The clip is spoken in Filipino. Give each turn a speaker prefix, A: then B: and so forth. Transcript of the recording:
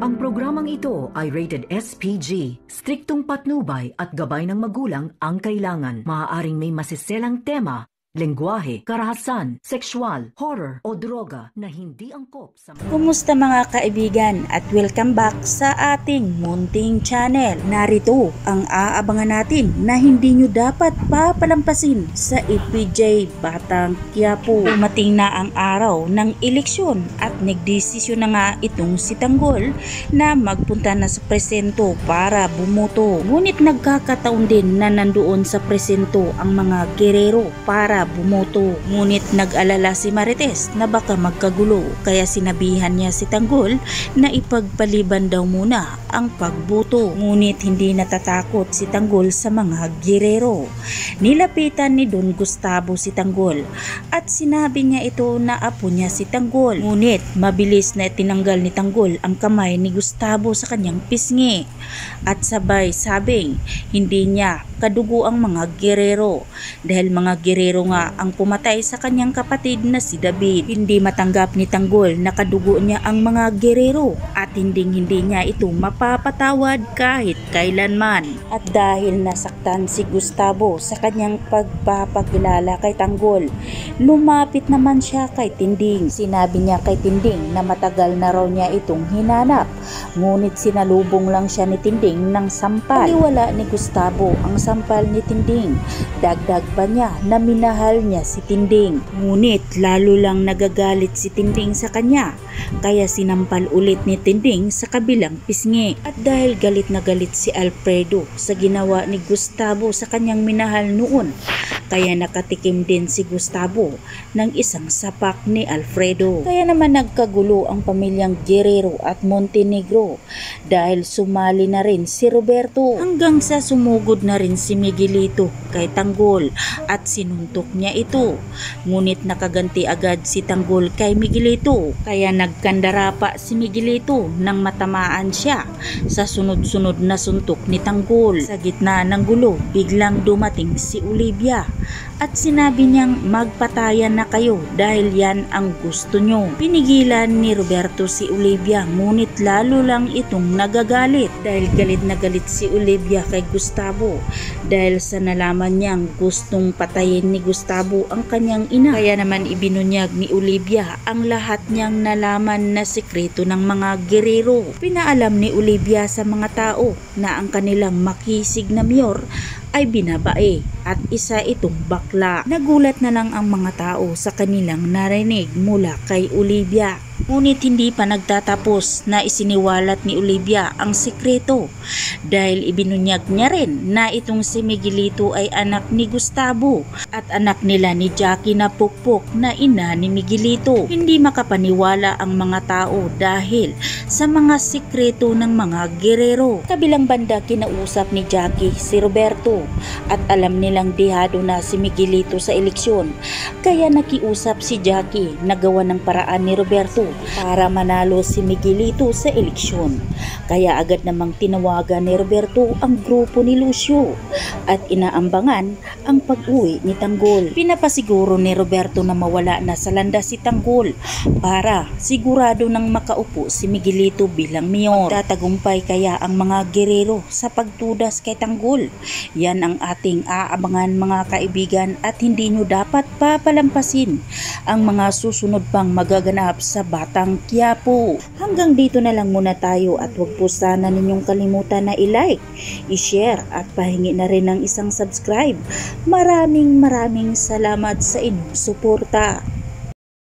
A: Ang programang ito ay rated SPG. Striktong patnubay at gabay ng magulang ang kailangan. Maaaring may masiselang tema, lengguwahe, karahasan, sexual, horror o droga na hindi angkop sa...
B: Kumusta mga kaibigan at welcome back sa ating munting channel. Narito ang aabangan natin na hindi nyo dapat papalampasin sa EPJ Batang Quiapo. Dumating na ang araw ng eleksyon at nagdesisyon na nga itong si Tanggol na magpunta na sa presinto para bumoto. Ngunit nagkakataon din na nandoon sa presinto ang mga gerero para bumoto. Ngunit nag-alala si Marites na baka magkagulo kaya sinabihan niya si Tanggol na ipagpaliban daw muna ang pagboto. Ngunit hindi natatakot si Tanggol sa mga gerero. Nilapitan ni Don Gustavo si Tanggol at sinabi niya ito na apo niya si Tanggol. Ngunit mabilis na tinanggal ni Tanggol ang kamay ni Gustavo sa kanyang pisngi at sabay sabing hindi niya kadugo ang mga gerero dahil mga gerero nga ang pumatay sa kanyang kapatid na si David. Hindi matanggap ni Tanggol na kadugo niya ang mga gerero at hindi niya ito mapapatawad kahit kailanman. At dahil nasaktan si Gustavo sa kanyang pagpapakilala kay Tanggol, lumapit naman siya kay Tinding. Sinabi niya kay Tinding na matagal na raw niya itong hinanap, ngunit sinalubong lang siya ni Tinding ng sampal. Paniwala ni Gustavo ang sampal ni Tinding. Dagdag pa niya na minahal niya si Tinding. Ngunit lalo lang nagagalit si Tinding sa kanya, kaya sinampal ulit ni Tinding sa kabilang pisngi. At dahil galit na galit si Alfredo sa ginawa ni Gustavo sa kanyang minahal noon, kaya nakatikim din si Gustavo ng isang sapak ni Alfredo. Kaya naman nagkagulo ang pamilyang Guerrero at Montenegro dahil sumali na rin si Roberto hanggang sa sumugod na rin si Miguelito kay Tanggol at sinuntok niya ito. Ngunit nakaganti agad si Tanggol kay Miguelito kaya nagkandara pa si Miguelito nang matamaan siya sa sunod-sunod na suntok ni Tanggol. Sa gitna ng gulo, biglang dumating si Olivia at sinabi niyang magpatayan na kayo dahil yan ang gusto nyo. Pinigilan ni Roberto si Olivia ngunit lalo lang itong nagagalit dahil galit na galit si Olivia kay Gustavo dahil sa nalaman niyang gustong patayin ni Gustavo ang kanyang ina. Kaya naman ibinunyag ni Olivia ang lahat niyang nalaman na sekreto ng mga gerero. Pinaalam ni Olivia sa mga tao na ang kanilang makisig na mayor ay binabae at isa itong bakla. Nagulat na lang ang mga tao sa kanilang narinig mula kay Olivia. Ngunit hindi pa nagtatapos na isiniwalat ni Olivia ang sekreto dahil ibinunyag niya rin na itong si Miguelito ay anak ni Gustavo at anak nila ni Jackie na pukpok na ina ni Miguelito. Hindi makapaniwala ang mga tao dahil sa mga sekreto ng mga gerero. Kabilang banda kinausap ni Jackie si Roberto at alam nilang dihado na si Miguelito sa eleksyon kaya nakiusap si Jackie na gawa ng paraan ni Roberto para manalo si Miguelito sa eleksyon. Kaya agad namang tinawagan ni Roberto ang grupo ni Lucio at inaambangan ang pag-uwi ni Tanggol. Pinapasiguro ni Roberto na mawala na sa landas si Tanggol para sigurado nang makaupo si Miguelito bilang mayor. Tatagumpay kaya ang mga gerero sa pagtudas kay Tanggol? Yan ang ating aabangan mga kaibigan at hindi nyo dapat papalampasin ang mga susunod pang magaganap sa Batang Quiapo. Hanggang dito na lang muna tayo at huwag po sana ninyong kalimutan na i-like, i-share at pahingi na rin ng isang subscribe. Maraming salamat sa inyong suporta.